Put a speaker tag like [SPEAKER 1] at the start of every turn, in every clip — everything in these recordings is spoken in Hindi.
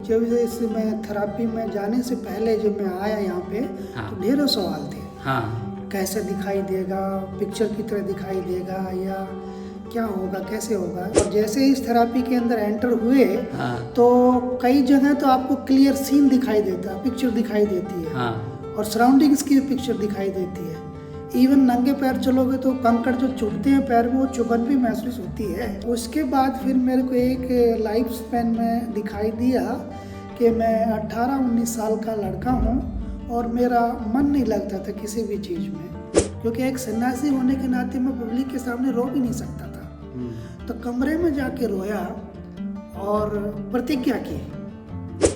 [SPEAKER 1] जब मैं थेरापी में जाने से पहले जब मैं आया यहाँ पे
[SPEAKER 2] हाँ।
[SPEAKER 1] तो ढेरों सवाल थे।
[SPEAKER 2] हाँ
[SPEAKER 1] कैसे दिखाई देगा, पिक्चर की तरह दिखाई देगा या क्या होगा, कैसे होगा। और जैसे इस थेरापी के अंदर एंटर हुए
[SPEAKER 2] हाँ
[SPEAKER 1] तो कई जगह तो आपको क्लियर सीन दिखाई देता है, पिक्चर दिखाई देती है
[SPEAKER 2] हाँ
[SPEAKER 1] और सराउंडिंग्स की पिक्चर दिखाई देती है। इवन नंगे पैर चलोगे तो कंकड़ जो चुभते हैं पैर में वो चुभन भी महसूस होती है। उसके बाद फिर मेरे को एक लाइफ स्पैन में दिखाई दिया कि मैं 18-19 साल का लड़का हूँ और मेरा मन नहीं लगता था किसी भी चीज़ में, क्योंकि एक सन्यासी होने के नाते मैं पब्लिक के सामने रो भी नहीं सकता था। तो कमरे में जाके रोया और प्रतिज्ञा की।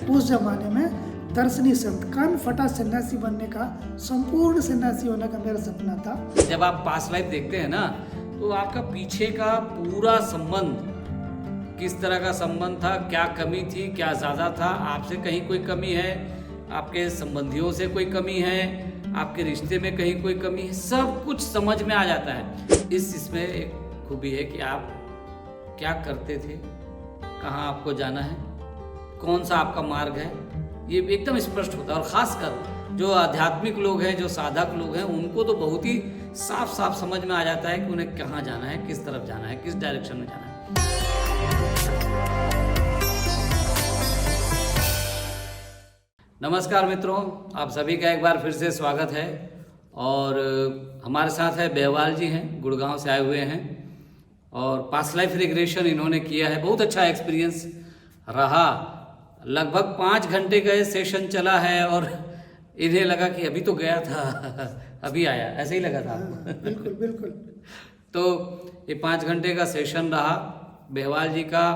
[SPEAKER 1] उस जमाने में दर्शनी संत, कान फटा सन्यासी बनने का, संपूर्ण सन्यासी होने का मेरा सपना था।
[SPEAKER 2] जब आप पास्ट लाइफ देखते हैं ना तो आपका पीछे का पूरा संबंध किस तरह का संबंध था, क्या कमी थी, क्या ज़्यादा था, आपसे कहीं कोई कमी है, आपके संबंधियों से कोई कमी है, आपके रिश्ते में कहीं कोई कमी है, सब कुछ समझ में आ जाता है। इसमें एक खूबी है कि आप क्या करते थे, कहाँ आपको जाना है, कौन सा आपका मार्ग है, ये एकदम स्पष्ट होता है। और ख़ासकर जो आध्यात्मिक लोग हैं, जो साधक लोग हैं, उनको तो बहुत ही साफ साफ समझ में आ जाता है कि उन्हें कहाँ जाना है, किस तरफ जाना है, किस डायरेक्शन में जाना है। नमस्कार मित्रों, आप सभी का एक बार फिर से स्वागत है। और हमारे साथ है बेहवाल जी हैं, गुड़गांव से आए हुए हैं और पास्ट लाइफ रिग्रेशन इन्होंने किया है। बहुत अच्छा एक्सपीरियंस रहा। लगभग 5 घंटे का ये सेशन चला है और इन्हें लगा कि अभी तो गया था अभी आया, ऐसे ही लगा था आपको?
[SPEAKER 1] बिल्कुल बिल्कुल।
[SPEAKER 2] तो ये 5 घंटे का सेशन रहा। बेहवाल जी का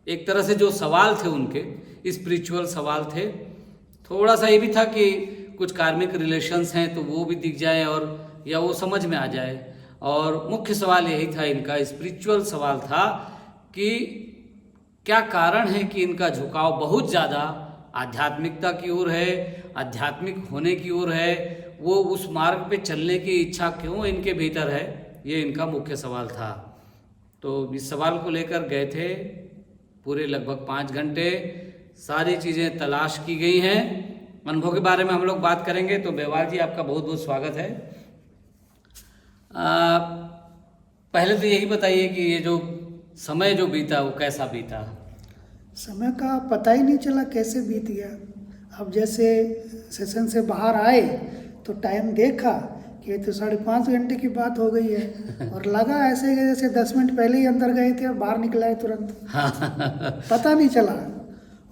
[SPEAKER 2] एक तरह से जो सवाल थे उनके स्पिरिचुअल सवाल थे। थोड़ा सा ये भी था कि कुछ कार्मिक रिलेशंस हैं तो वो भी दिख जाए और या वो समझ में आ जाए। और मुख्य सवाल यही था, इनका स्पिरिचुअल सवाल था कि क्या कारण है कि इनका झुकाव बहुत ज़्यादा आध्यात्मिकता की ओर है, आध्यात्मिक होने की ओर है, वो उस मार्ग पे चलने की इच्छा क्यों इनके भीतर है, ये इनका मुख्य सवाल था। तो इस सवाल को लेकर गए थे पूरे लगभग 5 घंटे, सारी चीज़ें तलाश की गई हैं। अनुभव के बारे में हम लोग बात करेंगे। तो बेहवाल जी, आपका बहुत बहुत स्वागत है। पहले तो यही बताइए कि ये जो समय जो बीता वो कैसा बीता?
[SPEAKER 1] समय का पता ही नहीं चला कैसे बीत गया। अब जैसे सेशन से बाहर आए तो टाइम देखा कि तो 5.5 घंटे की बात हो गई है और लगा ऐसे कि जैसे 10 मिनट पहले ही अंदर गए थे और बाहर निकल आए तुरंत। पता नहीं चला।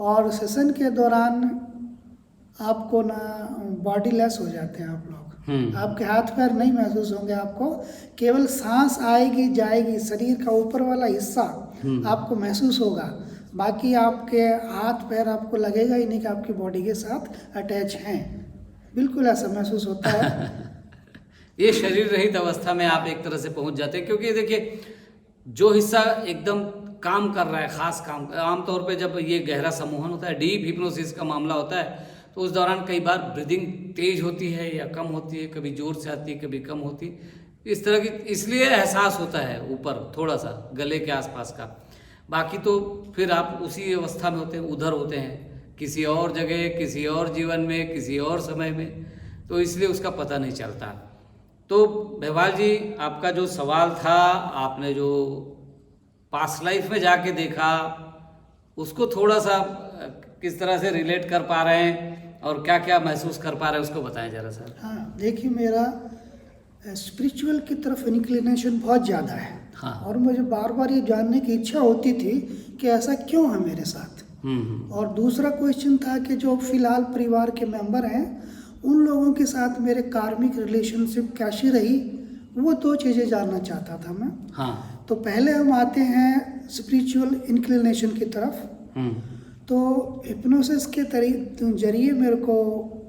[SPEAKER 1] और सेशन के दौरान आपको ना बॉडी लेस हो जाते हैं आप लोग, आपके हाथ पैर नहीं महसूस होंगे, आपको केवल सांस आएगी जाएगी, शरीर का ऊपर वाला हिस्सा आपको महसूस होगा, बाकी आपके हाथ पैर आपको लगेगा ही नहीं कि आपकी बॉडी के साथ अटैच हैं। बिल्कुल ऐसा महसूस होता है।
[SPEAKER 2] ये शरीर रहित अवस्था में आप एक तरह से पहुंच जाते हैं, क्योंकि देखिए जो हिस्सा एकदम काम कर रहा है, खास काम, आमतौर पे जब ये गहरा सम्मोहन होता है, डीप हिप्नोसिस का मामला होता है, तो उस दौरान कई बार ब्रीदिंग तेज होती है या कम होती है, कभी जोर से आती है, कभी कम होती है, इस तरह की, इसलिए एहसास होता है ऊपर थोड़ा सा गले के आसपास का। बाकी तो फिर आप उसी अवस्था में होते हैं, उधर होते हैं किसी और जगह, किसी और जीवन में, किसी और समय में, तो इसलिए उसका पता नहीं चलता। तो बेहवाल जी, आपका जो सवाल था, आपने जो पास्ट लाइफ में जाके देखा उसको थोड़ा सा किस तरह से रिलेट कर पा रहे हैं और क्या क्या महसूस कर पा रहे हैं उसको बताएं जरा सर।
[SPEAKER 1] हाँ, देखिए मेरा स्पिरिचुअल की तरफ इंक्लिनेशन बहुत ज़्यादा है।
[SPEAKER 2] हाँ।
[SPEAKER 1] और मुझे बार बार ये जानने की इच्छा होती थी कि ऐसा क्यों है मेरे साथ। और दूसरा क्वेश्चन था कि जो फिलहाल परिवार के मेंबर हैं उन लोगों के साथ मेरे कार्मिक रिलेशनशिप कैसी रही, वो 2 चीज़ें जानना चाहता था मैं।
[SPEAKER 2] हाँ।
[SPEAKER 1] तो पहले हम आते हैं स्पिरिचुअल इंक्लिनेशन की तरफ। तो हिप्नोसिस के जरिए मेरे को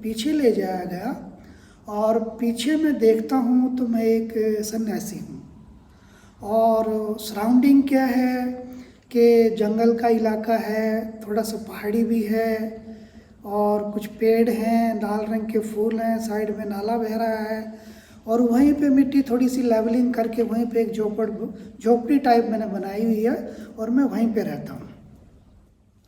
[SPEAKER 1] पीछे ले जाया गया और पीछे मैं देखता हूँ तो मैं एक सन्यासी हूँ। और सराउंडिंग क्या है कि जंगल का इलाका है, थोड़ा सा पहाड़ी भी है और कुछ पेड़ हैं, लाल रंग के फूल हैं, साइड में नाला बह रहा है और वहीं पे मिट्टी थोड़ी सी लेवलिंग करके वहीं पे एक झोपड़ी टाइप मैंने बनाई हुई है और मैं वहीं पे रहता हूँ।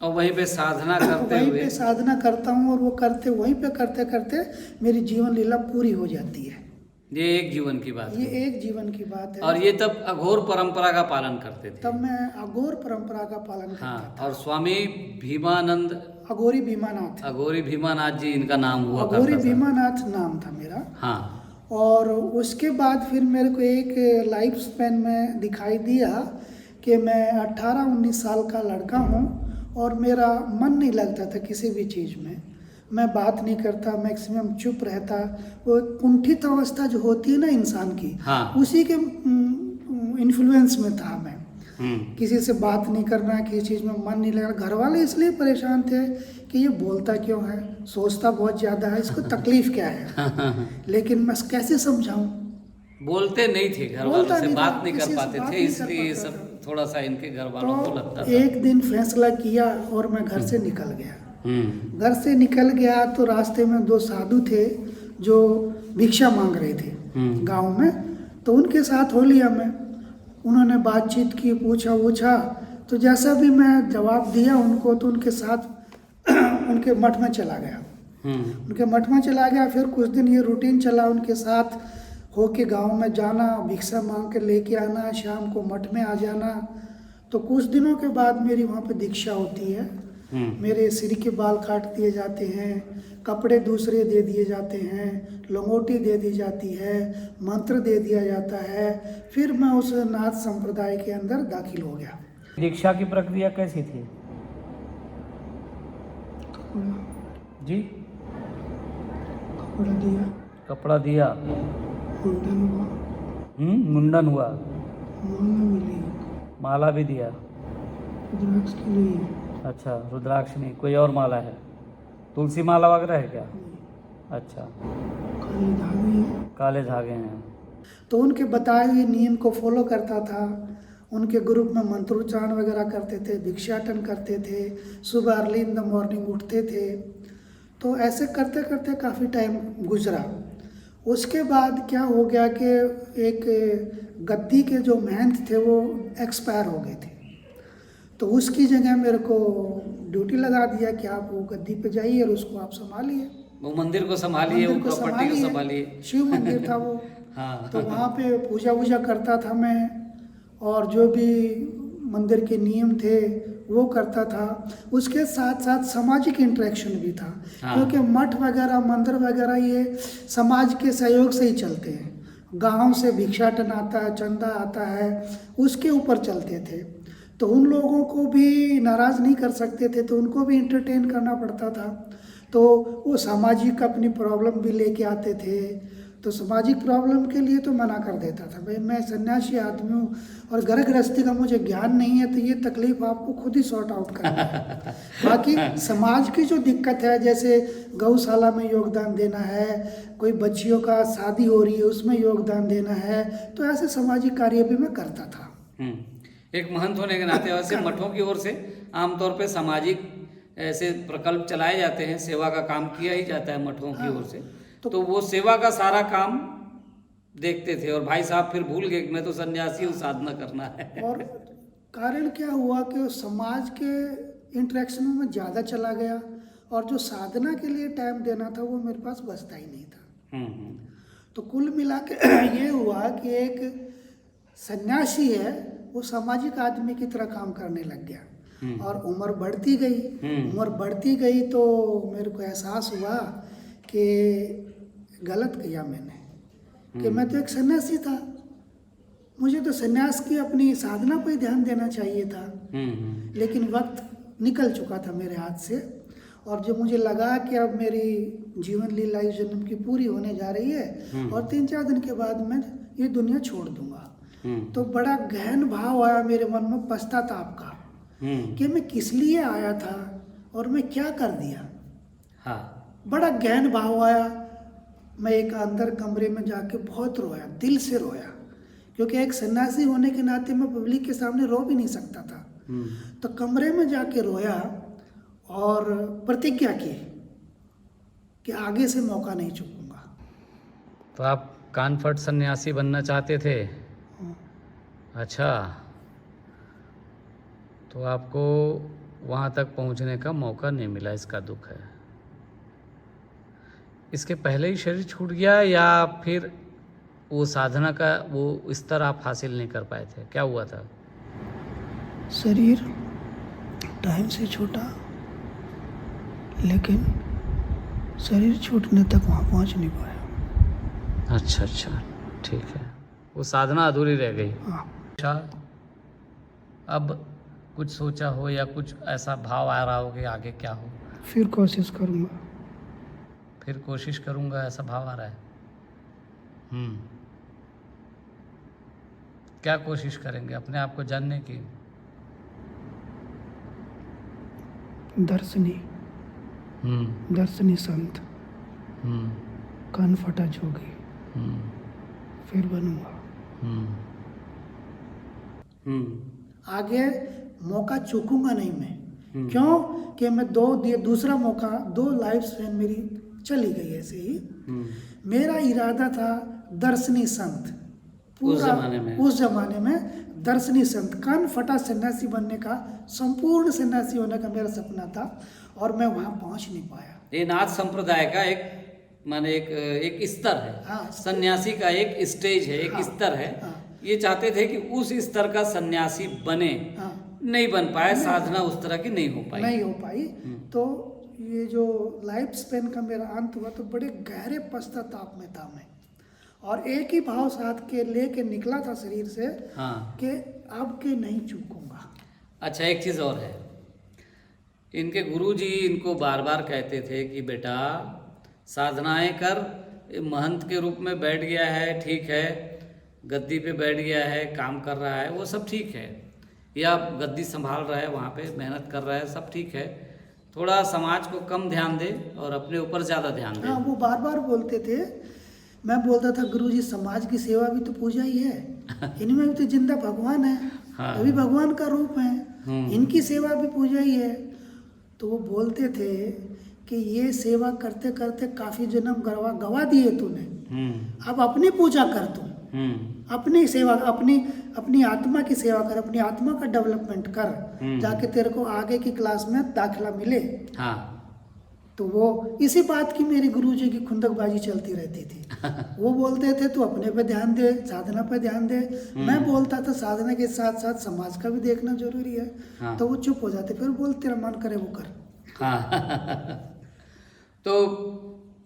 [SPEAKER 2] और वहीं पे साधना करते
[SPEAKER 1] वहीं
[SPEAKER 2] हुए
[SPEAKER 1] पे साधना करता हूँ, और वो वहीं पे करते करते मेरी जीवन लीला पूरी हो जाती है।
[SPEAKER 2] ये एक जीवन की बात
[SPEAKER 1] ये
[SPEAKER 2] है।
[SPEAKER 1] एक जीवन की बात है।
[SPEAKER 2] और ये तब अघोर परंपरा का पालन करते थे।
[SPEAKER 1] तब मैं अघोर परंपरा का पालन करता
[SPEAKER 2] हाँ,
[SPEAKER 1] था।
[SPEAKER 2] और स्वामी भीमानंद
[SPEAKER 1] अघोरी भीमानाथ,
[SPEAKER 2] अघोरी भीमानाथ जी इनका नाम हुआ
[SPEAKER 1] अघोरी
[SPEAKER 2] करता था।
[SPEAKER 1] भीमानाथ नाम था मेरा।
[SPEAKER 2] हाँ।
[SPEAKER 1] और उसके बाद फिर मेरे को एक लाइफ स्पैन में दिखाई दिया कि मैं 18-19 साल का लड़का हूँ और मेरा मन नहीं लगता था किसी भी चीज़ में। मैं बात नहीं करता, मैक्सिमम चुप रहता। वो कुंठित अवस्था जो होती है ना इंसान की,
[SPEAKER 2] हाँ।
[SPEAKER 1] उसी के इन्फ्लुएंस में था मैं।
[SPEAKER 2] हम्म।
[SPEAKER 1] किसी से बात नहीं करना, किसी चीज़ में मन नहीं लगा। घर वाले इसलिए परेशान थे कि ये बोलता क्यों है, सोचता बहुत ज़्यादा है, इसको तकलीफ क्या है। लेकिन मैं कैसे समझाऊं।
[SPEAKER 2] बोलते नहीं थे, घर वालों
[SPEAKER 1] बोलता
[SPEAKER 2] से
[SPEAKER 1] नहीं
[SPEAKER 2] बात
[SPEAKER 1] था,
[SPEAKER 2] नहीं
[SPEAKER 1] किसी
[SPEAKER 2] कर
[SPEAKER 1] से
[SPEAKER 2] पाते
[SPEAKER 1] बात
[SPEAKER 2] थे,
[SPEAKER 1] नहीं कर
[SPEAKER 2] इसलिए ये
[SPEAKER 1] पाता
[SPEAKER 2] सब
[SPEAKER 1] था।
[SPEAKER 2] थोड़ा सा इनके घर वालों को लगता
[SPEAKER 1] तो
[SPEAKER 2] था।
[SPEAKER 1] एक दिन फैसला किया और मैं घर से निकल गया।
[SPEAKER 2] हम्म।
[SPEAKER 1] घर से निकल गया तो रास्ते में 2 साधु थे जो भिक्षा मांग रहे थे गांव में। तो उनके साथ हो लिया मैं। उन्होंने बातचीत की, पूछा, तो जैसा भी मैं जवाब दिया उनको, तो उनके साथ उनके मठ में चला गया। उनके मठ में चला गया। फिर कुछ दिन ये रूटीन चला उनके साथ होके, गांव में जाना, भिक्षा मांग के लेके आना, शाम को मठ में आ जाना। तो कुछ दिनों के बाद मेरी वहाँ पे दीक्षा होती है। मेरे सिर के बाल काट दिए जाते हैं, कपड़े दूसरे दे दिए जाते हैं, लंगोटी दे दी जाती है, मंत्र दे दिया जाता है। फिर मैं उस नाथ संप्रदाय के अंदर दाखिल हो गया।
[SPEAKER 3] दीक्षा की प्रक्रिया कैसी थी जी?
[SPEAKER 1] कपड़ा दिया,
[SPEAKER 3] कपड़ा दिया,
[SPEAKER 1] मुंडन हुआ,
[SPEAKER 3] मुंडन हुआ,
[SPEAKER 1] माला मिली,
[SPEAKER 3] माला भी दिया।
[SPEAKER 1] रुद्राक्ष की नहीं,
[SPEAKER 3] अच्छा, रुद्राक्ष नहीं, कोई और माला है? तुलसी माला वगैरह है क्या? अच्छा,
[SPEAKER 1] काले धागे हैं।
[SPEAKER 3] काले धागे हैं।
[SPEAKER 1] तो उनके बताए हुए नियम को फॉलो करता था। उनके ग्रुप में मंत्रोच्चारण वगैरह करते थे, भिक्षाटन करते थे, सुबह अर्ली इन द मॉर्निंग उठते थे। तो ऐसे करते करते काफ़ी टाइम गुजरा। उसके बाद क्या हो गया कि एक गद्दी के जो महंत थे वो एक्सपायर हो गए थे। तो उसकी जगह मेरे को ड्यूटी लगा दिया कि आप वो गद्दी पे जाइए और उसको आप संभालिए,
[SPEAKER 2] वो मंदिर को संभालिए, वो
[SPEAKER 1] मंदिर को
[SPEAKER 2] प्रॉपर्टी को
[SPEAKER 1] संभालिए।
[SPEAKER 2] संभालिए।
[SPEAKER 1] शिव मंदिर था वो।
[SPEAKER 2] हाँ।
[SPEAKER 1] तो वहाँ पे पूजा वूजा करता था मैं, और जो भी मंदिर के नियम थे वो करता था। उसके साथ साथ सामाजिक इंटरेक्शन भी था।
[SPEAKER 2] हाँ।
[SPEAKER 1] क्योंकि मठ वगैरह, मंदिर वगैरह ये समाज के सहयोग से ही चलते हैं। गांव से भिक्षाटन आता है, चंदा आता है, उसके ऊपर चलते थे। तो उन लोगों को भी नाराज़ नहीं कर सकते थे, तो उनको भी इंटरटेन करना पड़ता था। तो वो सामाजिक अपनी प्रॉब्लम भी लेके आते थे। तो सामाजिक प्रॉब्लम के लिए तो मना कर देता था, भाई मैं सन्यासी आदमी हूँ और घर गृहस्थी का मुझे ज्ञान नहीं है, तो ये तकलीफ आपको खुद ही सॉर्ट आउट करना है। बाकी समाज की जो दिक्कत है, जैसे गौशाला में योगदान देना है, कोई बच्चियों का शादी हो रही है उसमें योगदान देना है, तो ऐसे सामाजिक कार्य भी मैं करता था।
[SPEAKER 2] एक महंत होने के नाते वैसे मठों की ओर से आमतौर पे सामाजिक ऐसे प्रकल्प चलाए जाते हैं, सेवा का काम किया ही जाता है मठों की ओर से। तो वो सेवा का सारा काम देखते थे, और भाई साहब फिर भूल गए कि मैं तो सन्यासी हूँ, साधना करना है।
[SPEAKER 1] और कारण क्या हुआ कि समाज के इंटरेक्शन में मैं ज़्यादा चला गया, और जो साधना के लिए टाइम देना था वो मेरे पास बचता ही नहीं था। तो कुल मिला के ये हुआ कि एक सन्यासी है वो सामाजिक आदमी की तरह काम करने लग गया। और उम्र बढ़ती गई तो मेरे को एहसास हुआ कि गलत किया मैंने, कि मैं तो एक सन्यासी था, मुझे तो सन्यास की अपनी साधना पर ही ध्यान देना चाहिए था। लेकिन वक्त निकल चुका था मेरे हाथ से, और जब मुझे लगा कि अब मेरी जीवन लीला इस जन्म की पूरी होने जा रही है और 3-4 दिन के बाद मैं ये दुनिया छोड़ दूंगा, तो बड़ा गहन भाव आया मेरे मन में, पश्चाताप का, कि मैं किस लिए आया था और मैं क्या कर दिया।
[SPEAKER 2] हाँ।
[SPEAKER 1] बड़ा गहन भाव आया। मैं एक अंदर कमरे में जाके बहुत रोया, दिल से रोया, क्योंकि एक सन्यासी होने के नाते मैं पब्लिक के सामने रो भी नहीं सकता था। तो कमरे में जाके रोया और प्रतिज्ञा की कि आगे से मौका नहीं चूकूंगा।
[SPEAKER 2] तो आप कानफट सन्यासी बनना चाहते थे? अच्छा, तो आपको वहाँ तक पहुँचने का मौका नहीं मिला, इसका दुख है। इसके पहले ही शरीर छूट गया या फिर वो साधना का वो स्तर आप हासिल नहीं कर पाए थे, क्या हुआ था?
[SPEAKER 1] शरीर टाइम से छूटा, लेकिन शरीर छूटने तक वहाँ पहुँच नहीं पाया।
[SPEAKER 2] अच्छा, ठीक है, वो साधना अधूरी रह गई।
[SPEAKER 1] हाँ।
[SPEAKER 2] अच्छा, अब कुछ सोचा हो या कुछ ऐसा भाव आ रहा हो कि आगे क्या हो?
[SPEAKER 1] फिर कोशिश करूँगा।
[SPEAKER 2] फिर कोशिश करूँगा, ऐसा भाव आ रहा है। क्या कोशिश करेंगे अपने आप को जानने की?
[SPEAKER 1] दर्शनी संत, कान फटा जोगी, फिर बनूंगा। आगे मौका चूकूंगा नहीं मैं। क्यों कि मैं दूसरा मौका 2 लाइफ स्पैन मेरी चली गई ऐसे ही। मेरा इरादा था दर्शनी संत,
[SPEAKER 2] उस
[SPEAKER 1] जमाने में दर्शनी संत, कान फटा सन्यासी बनने का, संपूर्ण सन्यासी होने का मेरा सपना था और मैं वहां पहुंच नहीं पाया।
[SPEAKER 2] ये नाथ संप्रदाय का एक स्तर है।
[SPEAKER 1] हाँ।
[SPEAKER 2] सन्यासी का एक स्टेज है, एक स्तर है। ये चाहते थे कि उस स्तर का सन्यासी बने, नहीं बन पाए, साधना उस तरह की नहीं हो पाई।
[SPEAKER 1] तो ये जो लाइफ स्पेन का मेरा अंत हुआ तो बड़े गहरे पश्चाताप में था मैं, और एक ही भाव साथ के लेके निकला था शरीर से।
[SPEAKER 2] हाँ।
[SPEAKER 1] कि अब के नहीं चूकूंगा।
[SPEAKER 2] अच्छा, एक चीज़ और है, इनके गुरुजी इनको बार बार कहते थे कि बेटा साधनाएं कर, महंत के रूप में बैठ गया है, ठीक है, गद्दी पे बैठ गया है, काम कर रहा है, वो सब ठीक है, या गद्दी संभाल रहा है, वहाँ पे मेहनत कर रहा है, सब ठीक है, थोड़ा समाज को कम ध्यान दे और अपने ऊपर ज़्यादा ध्यान दे।
[SPEAKER 1] हाँ, वो बार बार बोलते थे। मैं बोलता था गुरुजी समाज की सेवा भी तो पूजा ही है, इनमें भी तो जिंदा भगवान है।
[SPEAKER 2] हाँ।
[SPEAKER 1] अभी भगवान का रूप है, इनकी सेवा भी पूजा ही है। तो वो बोलते थे कि ये सेवा करते करते काफी जन्म गवा दिए तूने, अब अपनी पूजा कर तू, अपनी सेवा, अपनी आत्मा की सेवा कर, अपनी आत्मा का डेवलपमेंट कर, जाके तेरे को आगे की क्लास में दाखिला मिले।
[SPEAKER 2] हाँ।
[SPEAKER 1] तो वो इसी बात की मेरी गुरुजी की खुंदकबाजी चलती रहती थी। वो बोलते थे तू अपने पे ध्यान दे, साधना पे ध्यान दे। मैं बोलता था साधना के साथ साथ समाज का भी देखना जरूरी है।
[SPEAKER 2] हाँ।
[SPEAKER 1] तो वो चुप हो जाते, फिर बोलते तेरा मन करे वो कर।
[SPEAKER 2] हाँ। तो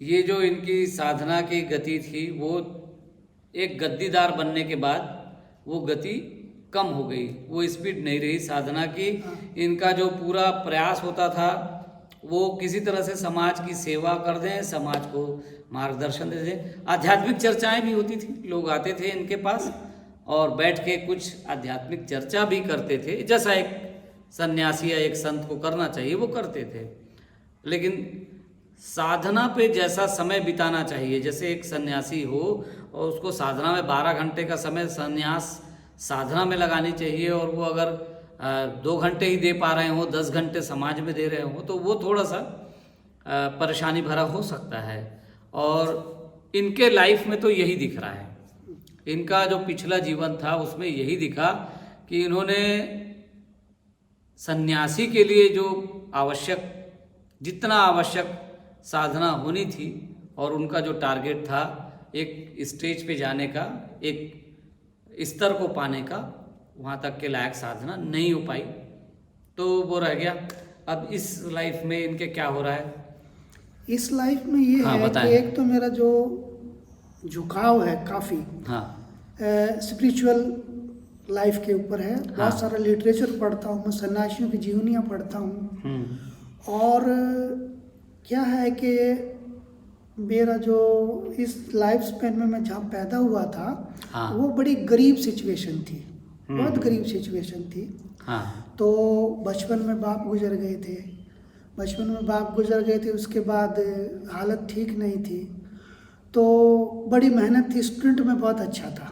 [SPEAKER 2] ये जो इनकी साधना की गति थी, वो एक गद्दीदार बनने के बाद वो गति कम हो गई, वो स्पीड नहीं रही साधना की। इनका जो पूरा प्रयास होता था वो किसी तरह से समाज की सेवा कर दें, समाज को मार्गदर्शन दे दें। आध्यात्मिक चर्चाएं भी होती थी, लोग आते थे इनके पास और बैठ के कुछ आध्यात्मिक चर्चा भी करते थे, जैसा एक सन्यासी या एक संत को करना चाहिए वो करते थे। लेकिन साधना पे जैसा समय बिताना चाहिए, जैसे एक सन्यासी हो और उसको साधना में 12 घंटे का समय संन्यास साधना में लगानी चाहिए, और वो अगर 2 घंटे ही दे पा रहे हो, 10 घंटे समाज में दे रहे हो, तो वो थोड़ा सा परेशानी भरा हो सकता है। और इनके लाइफ में तो यही दिख रहा है, इनका जो पिछला जीवन था उसमें यही दिखा कि इन्होंने सन्यासी के लिए जो आवश्यक, जितना आवश्यक साधना होनी थी और उनका जो टारगेट था एक स्टेज पे जाने का, एक स्तर को पाने का, वहाँ तक के लायक साधना नहीं हो पाई, तो वो रह गया। अब इस लाइफ में इनके क्या हो रहा है?
[SPEAKER 1] इस लाइफ में ये है कि एक तो मेरा जो झुकाव है काफ़ी स्पिरिचुअल लाइफ के ऊपर है। बहुत सारा लिटरेचर पढ़ता हूँ मैं, सन्यासियों की जीवनियाँ पढ़ता हूँ। और क्या है कि मेरा जो इस लाइफ स्पेन में मैं जहाँ पैदा हुआ था वो बड़ी गरीब सिचुएशन थी, बहुत गरीब सिचुएशन थी। तो बचपन में बाप गुजर गए थे, उसके बाद हालत ठीक नहीं थी, तो बड़ी मेहनत थी। स्टूडेंट में बहुत अच्छा था।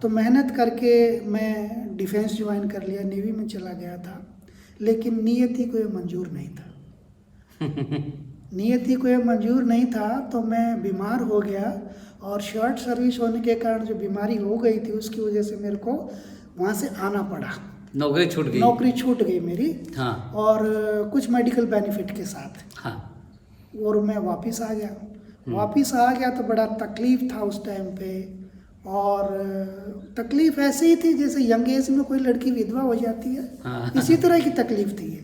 [SPEAKER 1] तो मेहनत करके मैं डिफेंस ज्वाइन कर लिया, नेवी में चला गया था, लेकिन नियति को ये मंजूर नहीं था। नियति को ये मंजूर नहीं था तो मैं बीमार हो गया, और शॉर्ट सर्विस होने के कारण जो बीमारी हो गई थी उसकी वजह से मेरे को वहाँ से आना पड़ा।
[SPEAKER 2] नौकरी छूट गई।
[SPEAKER 1] नौकरी छूट गई मेरी,
[SPEAKER 2] हाँ
[SPEAKER 1] और कुछ मेडिकल बेनिफिट के साथ,
[SPEAKER 2] हाँ।
[SPEAKER 1] और मैं वापस आ गया। वापस आ गया तो बड़ा तकलीफ था उस टाइम पे, और तकलीफ ऐसे ही थी जैसे यंग एज में कोई लड़की विधवा हो जाती है,
[SPEAKER 2] हाँ।
[SPEAKER 1] इसी तरह की तकलीफ थी ये,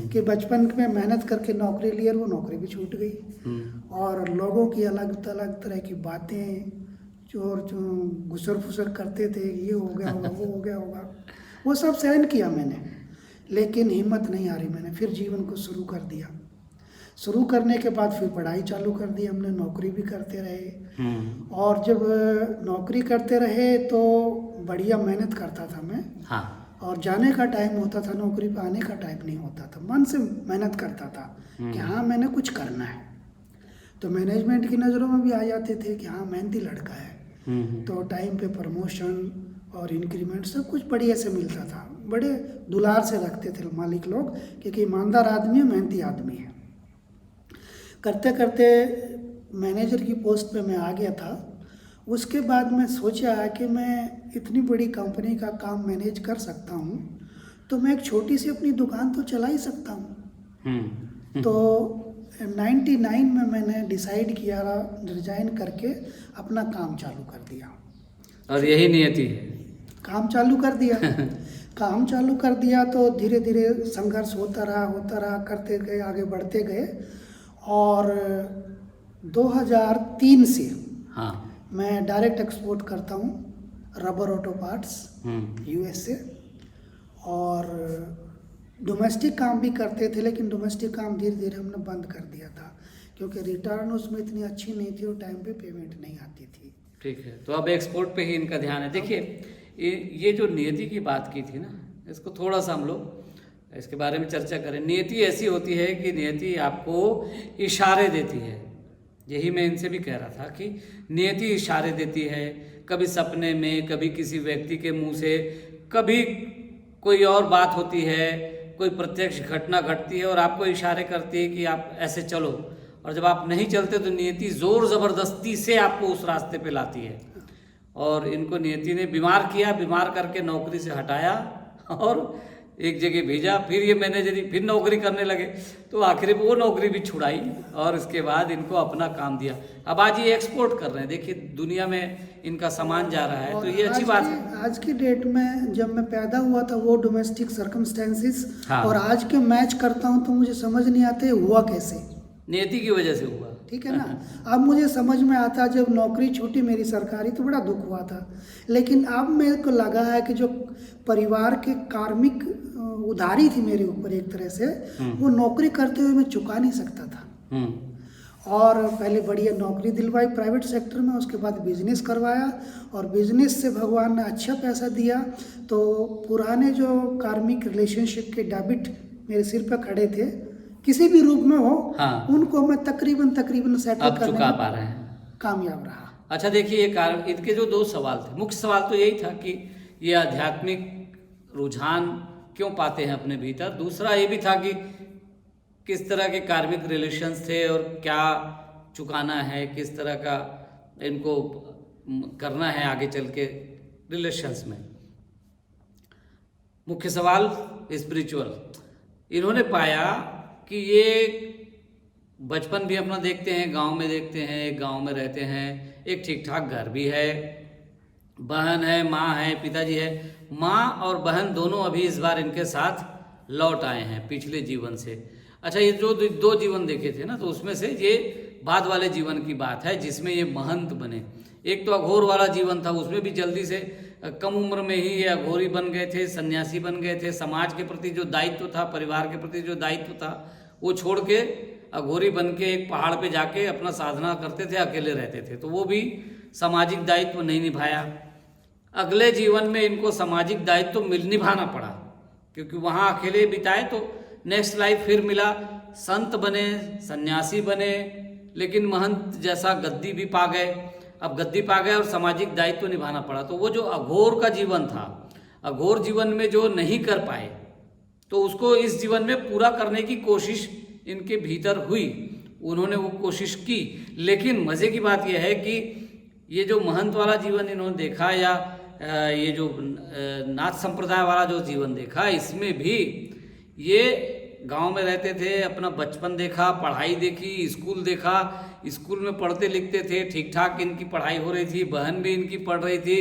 [SPEAKER 1] कि बचपन में मेहनत करके नौकरी ली और वो नौकरी भी छूट गई, और लोगों की अलग अलग तरह की बातें, चोर जो घुसर फुसर करते थे, ये हो गया होगा, वो हो गया होगा, वो सब सहन किया मैंने, लेकिन हिम्मत नहीं हारी मैंने, फिर जीवन को शुरू कर दिया। शुरू करने के बाद फिर पढ़ाई चालू कर दी हमने, नौकरी भी करते रहे, और जब नौकरी करते रहे तो बढ़िया मेहनत करता था मैं,
[SPEAKER 2] हाँ
[SPEAKER 1] और जाने का टाइम होता था नौकरी पे, आने का टाइम नहीं होता था, मन से मेहनत करता था कि हाँ मैंने कुछ करना है। तो मैनेजमेंट की नज़रों में भी आ जाते थे कि हाँ मेहनती लड़का है, तो टाइम पे प्रमोशन और इंक्रीमेंट सब कुछ बढ़िया से मिलता था, बड़े दुलार से रखते थे मालिक लोग, क्योंकि ईमानदार आदमी है, मेहनती आदमी है। करते करते मैनेजर की पोस्ट पे मैं आ गया था। उसके बाद मैं सोचा कि मैं इतनी बड़ी कंपनी का काम मैनेज कर सकता हूँ, तो मैं एक छोटी सी अपनी दुकान तो चला ही सकता हूँ। तो 99 में मैंने डिसाइड किया, रिजाइन करके अपना काम चालू कर दिया।
[SPEAKER 2] और यही नियति है।
[SPEAKER 1] काम चालू कर दिया। काम चालू कर दिया तो धीरे धीरे संघर्ष होता रहा, करते गए, आगे बढ़ते गए, और 2003 से
[SPEAKER 2] हाँ
[SPEAKER 1] मैं डायरेक्ट एक्सपोर्ट करता हूँ रबर ऑटो पार्ट्स USA, और डोमेस्टिक काम भी करते थे, लेकिन डोमेस्टिक काम धीरे धीरे हमने बंद कर दिया था, क्योंकि रिटर्न उसमें इतनी अच्छी नहीं थी और टाइम पे पेमेंट नहीं आती थी।
[SPEAKER 2] ठीक है, तो अब एक्सपोर्ट पे ही इनका ध्यान है। देखिए ये जो नियति की बात की थी ना, इसको थोड़ा सा हम लोग इसके बारे में चर्चा करें। नियति ऐसी होती है कि नियति आपको इशारे देती है। यही मैं इनसे भी कह रहा था कि नियति इशारे देती है, कभी सपने में, कभी किसी व्यक्ति के मुंह से, कभी कोई और बात होती है, कोई प्रत्यक्ष घटना घटती है और आपको इशारे करती है कि आप ऐसे चलो, और जब आप नहीं चलते तो नियति जोर ज़बरदस्ती से आपको उस रास्ते पे लाती है। और इनको नियति ने बीमार किया, बीमार करके नौकरी से हटाया और एक जगह भेजा, फिर ये मैनेजरी फिर नौकरी करने लगे, तो आखिर वो नौकरी भी छुड़ाई और इसके बाद इनको अपना काम दिया। अब आज ये एक्सपोर्ट कर रहे हैं, देखिए दुनिया में इनका सामान जा रहा है, तो ये अच्छी बात है।
[SPEAKER 1] आज की डेट में जब मैं पैदा हुआ था वो डोमेस्टिक सर्कमस्टेंसेस,
[SPEAKER 2] हाँ।
[SPEAKER 1] और आज के मैच करता हूँ तो मुझे समझ नहीं आते हुआ कैसे।
[SPEAKER 2] नियति की वजह से हुआ,
[SPEAKER 1] ठीक है ना। अब मुझे समझ में आता, जब नौकरी छूटी मेरी सरकारी तो बड़ा दुख हुआ था, लेकिन अब मेरे को लगा है कि जो परिवार के कार्मिक उधारी थी मेरे ऊपर एक तरह से, वो नौकरी करते हुए मैं चुका नहीं सकता था। और पहले बढ़िया नौकरी दिलवाई प्राइवेट सेक्टर में, उसके बाद बिजनेस करवाया, और बिजनेस से भगवान ने अच्छा पैसा दिया, तो पुराने जो कार्मिक रिलेशनशिप के डेबिट मेरे सिर पे खड़े थे, किसी भी रूप में हो,
[SPEAKER 2] हाँ।
[SPEAKER 1] उनको मैं तकरीबन सेटल
[SPEAKER 2] अब
[SPEAKER 1] करने
[SPEAKER 2] चुका
[SPEAKER 1] में
[SPEAKER 2] पा रहे हैं,
[SPEAKER 1] कामयाब रहा।
[SPEAKER 2] अच्छा देखिए, ये कारण इनके जो दो सवाल थे, मुख्य सवाल तो यही था कि ये आध्यात्मिक रुझान क्यों पाते हैं अपने भीतर। दूसरा ये भी था कि किस तरह के कार्मिक रिलेशंस थे और क्या चुकाना है, किस तरह का इनको करना है आगे चल के रिलेशंस में। मुख्य सवाल स्पिरिचुअल। इन्होंने पाया कि ये बचपन भी अपना देखते हैं, गांव में देखते हैं, एक गांव में रहते हैं, एक ठीक ठाक घर भी है, बहन है, माँ है, पिताजी है। माँ और बहन दोनों अभी इस बार इनके साथ लौट आए हैं पिछले जीवन से। अच्छा, ये जो दो जीवन देखे थे ना, तो उसमें से ये बाद वाले जीवन की बात है जिसमें ये महंत बने। एक तो अघोर वाला जीवन था, उसमें भी जल्दी से कम उम्र में ही ये अघोरी बन गए थे, सन्यासी बन गए थे। समाज के प्रति जो दायित्व था, परिवार के प्रति जो दायित्व था, वो छोड़ के अघोरी बन के एक पहाड़ पे जाके अपना साधना करते थे, अकेले रहते थे, तो वो भी सामाजिक दायित्व नहीं निभाया। अगले जीवन में इनको सामाजिक दायित्व निभाना पड़ा, क्योंकि वहाँ अकेले बिताए, तो नेक्स्ट लाइफ फिर मिला, संत बने, सन्यासी बने, लेकिन महंत जैसा गद्दी भी पा गए। अब गद्दी पा गए और सामाजिक दायित्व निभाना पड़ा। तो वो जो अघोर का जीवन था, अघोर जीवन में जो नहीं कर पाए, तो उसको इस जीवन में पूरा करने की कोशिश इनके भीतर हुई। उन्होंने वो कोशिश की, लेकिन मज़े की बात यह है कि ये जो महंत वाला जीवन इन्होंने देखा, या ये जो नाथ संप्रदाय वाला जो जीवन देखा, इसमें भी ये गांव में रहते थे, अपना बचपन देखा, पढ़ाई देखी, स्कूल देखा, स्कूल में पढ़ते लिखते थे, ठीक ठाक इनकी पढ़ाई हो रही थी, बहन भी इनकी पढ़ रही थी।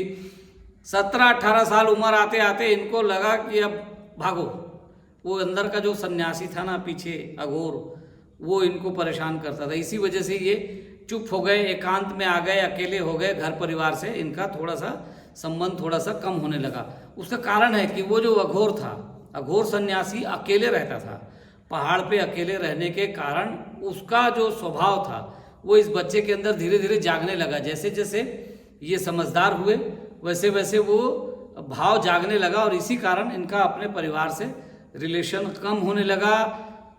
[SPEAKER 2] 17-18 साल उम्र आते आते इनको लगा कि अब भागो। वो अंदर का जो सन्यासी था ना पीछे अघोर, वो इनको परेशान करता था। इसी वजह से ये चुप हो गए, एकांत में आ गए, अकेले हो गए। घर परिवार से इनका थोड़ा सा संबंध थोड़ा सा कम होने लगा। उसका कारण है कि वो जो अघोर था, अघोर सन्यासी अकेले रहता था। पहाड़ पे अकेले रहने के कारण उसका जो स्वभाव था वो इस बच्चे के अंदर धीरे धीरे जागने लगा। जैसे जैसे ये समझदार हुए वैसे वैसे वो भाव जागने लगा, और इसी कारण इनका अपने परिवार से रिलेशन कम होने लगा,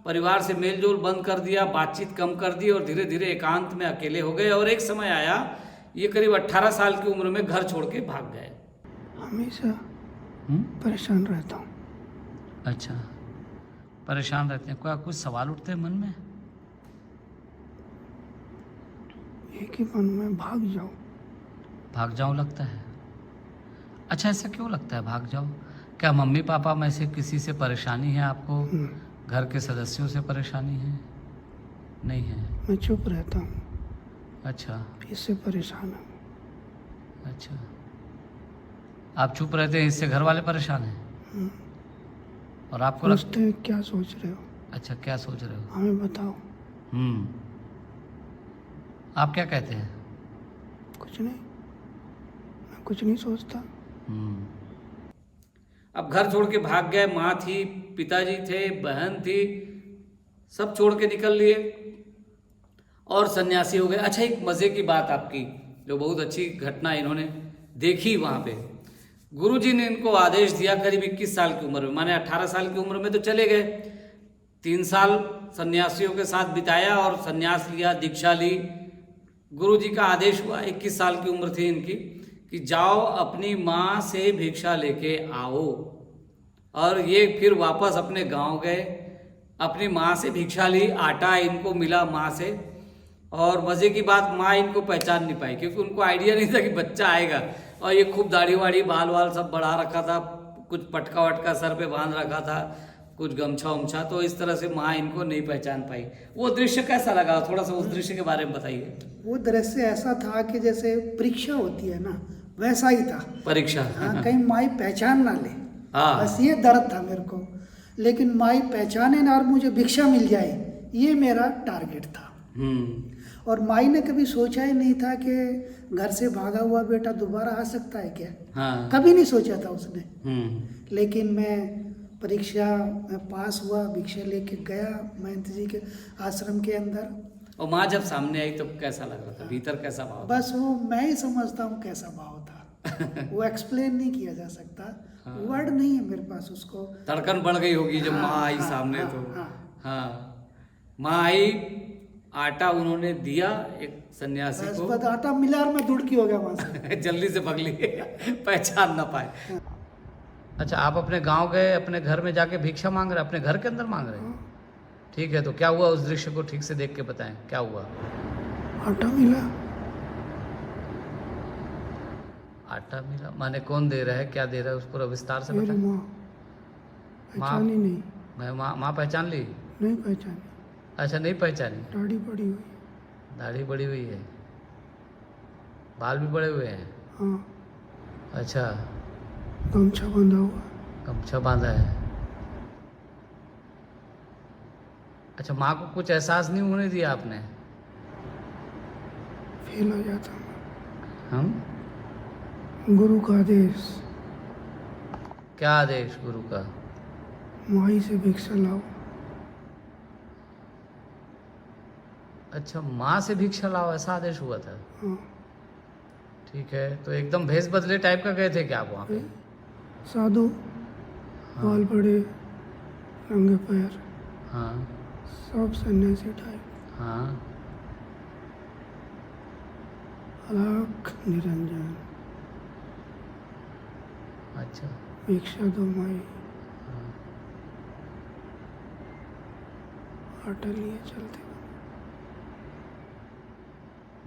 [SPEAKER 2] परिवार से मेलजोल बंद कर दिया, बातचीत कम कर दी, और धीरे धीरे एकांत में अकेले हो गए। और एक समय आया, ये करीब 18 साल की उम्र में घर छोड़ के भाग गए।
[SPEAKER 1] हमेशा परेशान रहता हूँ।
[SPEAKER 3] अच्छा, परेशान रहते हैं। क्या कुछ सवाल उठते हैं मन में?
[SPEAKER 1] एक ही मन में भाग जाओ।
[SPEAKER 3] भाग जाऊं लगता है? अच्छा, ऐसा क्यों लगता है भाग जाओ? क्या मम्मी पापा में से किसी से परेशानी है आपको? घर के सदस्यों से परेशानी है? नहीं है?
[SPEAKER 1] मैं चुप रहता हूँ,
[SPEAKER 3] अच्छा
[SPEAKER 1] इससे परेशान हूँ।
[SPEAKER 3] अच्छा, आप चुप रहते हैं, इससे घर वाले परेशान हैं? और आपको
[SPEAKER 1] पूछते हैं क्या सोच रहे हो?
[SPEAKER 3] अच्छा, क्या सोच रहे हो?
[SPEAKER 1] हमें बताओ।
[SPEAKER 3] आप क्या कहते हैं?
[SPEAKER 1] कुछ नहीं, मैं कुछ नहीं सोचता।
[SPEAKER 2] अब घर छोड़ के भाग गए। माँ थी, पिताजी थे, बहन थी, सब छोड़ के निकल लिए और सन्यासी हो गए। अच्छा, एक मज़े की बात आपकी, जो बहुत अच्छी घटना इन्होंने देखी वहाँ पे, गुरुजी ने इनको आदेश दिया करीब 21 साल की उम्र में, माने 18 साल की उम्र में तो चले गए, 3 साल सन्यासियों के साथ बिताया और सन्यास लिया, दीक्षा ली। गुरुजी का आदेश हुआ, 21 साल की उम्र थी इनकी, कि जाओ अपनी माँ से भिक्षा लेके आओ। और ये फिर वापस अपने गांव गए, अपनी माँ से भिक्षा ली, आटा इनको मिला माँ से। और मज़े की बात, माँ इनको पहचान नहीं पाई, क्योंकि उनको आइडिया नहीं था कि बच्चा आएगा। और ये खूब दाढ़ी वाड़ी, बाल वाल सब बढ़ा रखा था, कुछ पटका वटका सर पे बांध रखा था, कुछ गमछा उमछा, तो इस तरह से माँ इनको नहीं पहचान पाई। वो दृश्य कैसा लगा? थोड़ा सा उस दृश्य के बारे में बताइए।
[SPEAKER 1] वो दृश्य ऐसा था कि जैसे परीक्षा होती है ना, वैसा ही था।
[SPEAKER 2] परीक्षा।
[SPEAKER 1] हाँ, कहीं माई पहचान ना ले,
[SPEAKER 2] हाँ।
[SPEAKER 1] बस ये दर्द था मेरे को। लेकिन माई पहचाने ना और मुझे भिक्षा मिल जाए, ये मेरा टारगेट था। और माई ने कभी सोचा ही नहीं था कि घर से भागा हुआ बेटा दोबारा आ सकता है क्या।
[SPEAKER 2] हाँ।
[SPEAKER 1] कभी नहीं सोचा था उसने। लेकिन मैं परीक्षा में पास हुआ, भिक्षा लेके गया महंत जी के आश्रम के अंदर।
[SPEAKER 2] और माँ जब सामने आई तो कैसा लग रहा था? भीतर कैसा भाव था?
[SPEAKER 1] बस वो मैं ही समझता हूँ कैसा भाव था। वो एक्सप्लेन नहीं किया जा सकता।
[SPEAKER 2] हाँ।
[SPEAKER 1] वर्ड नहीं है मेरे पास उसको।
[SPEAKER 2] धड़कन बढ़ गई होगी जब माँ आई सामने। तो हाँ, माँ आई, आटा उन्होंने दिया एक सन्यासी को,
[SPEAKER 1] बस आटा मिला और मैं दुड़की हो गया वहां से।
[SPEAKER 2] जल्दी से भग लिए, पहचान ना पाए।
[SPEAKER 3] अच्छा, आप अपने गांव गए, अपने घर में जाके भिक्षा मांग रहे, अपने घर के अंदर मांग रहे? ठीक है, तो क्या हुआ? उस दृश्य को ठीक से देख के बताएं, क्या हुआ?
[SPEAKER 1] आटा मिला।
[SPEAKER 3] आटा मिला माने कौन दे रहा है, क्या दे रहा है, उस पर विस्तार से
[SPEAKER 1] मेरी
[SPEAKER 3] बताएं।
[SPEAKER 1] माँ पहचानी नहीं।
[SPEAKER 3] मैं माँ पहचान ली?
[SPEAKER 1] नहीं पहचानी।
[SPEAKER 3] अच्छा, नहीं पहचानी।
[SPEAKER 1] दाढ़ी बड़ी हुई।
[SPEAKER 3] दाढ़ी बड़ी हुई है, बाल भी बड़े हुए हैं।
[SPEAKER 1] हाँ।
[SPEAKER 3] अच्छा,
[SPEAKER 1] गमछा बांधा हुआ।
[SPEAKER 3] गमछा बांधा है। अच्छा, माँ को कुछ एहसास नहीं होने दिया आपने?
[SPEAKER 1] फेल हो जाता हूँ।
[SPEAKER 3] हम?
[SPEAKER 1] गुरु का आदेश।
[SPEAKER 3] क्या आदेश गुरु का?
[SPEAKER 1] माई से भिक्षा लाओ।
[SPEAKER 3] अच्छा, माँ से भिक्षा लाओ, ऐसा आदेश हुआ था?
[SPEAKER 1] हाँ।
[SPEAKER 3] ठीक है, तो एकदम भेष बदले टाइप का गए थे क्या आप वहाँ पे?
[SPEAKER 1] साधु, बाल बड़े, नंगे पैर,
[SPEAKER 3] हाँ
[SPEAKER 1] सब सन्यासी टाइप।
[SPEAKER 3] हाँ।
[SPEAKER 1] अलख निरंजन।
[SPEAKER 3] अच्छा।
[SPEAKER 1] भिक्षा दो माई। आटा लिए चलते।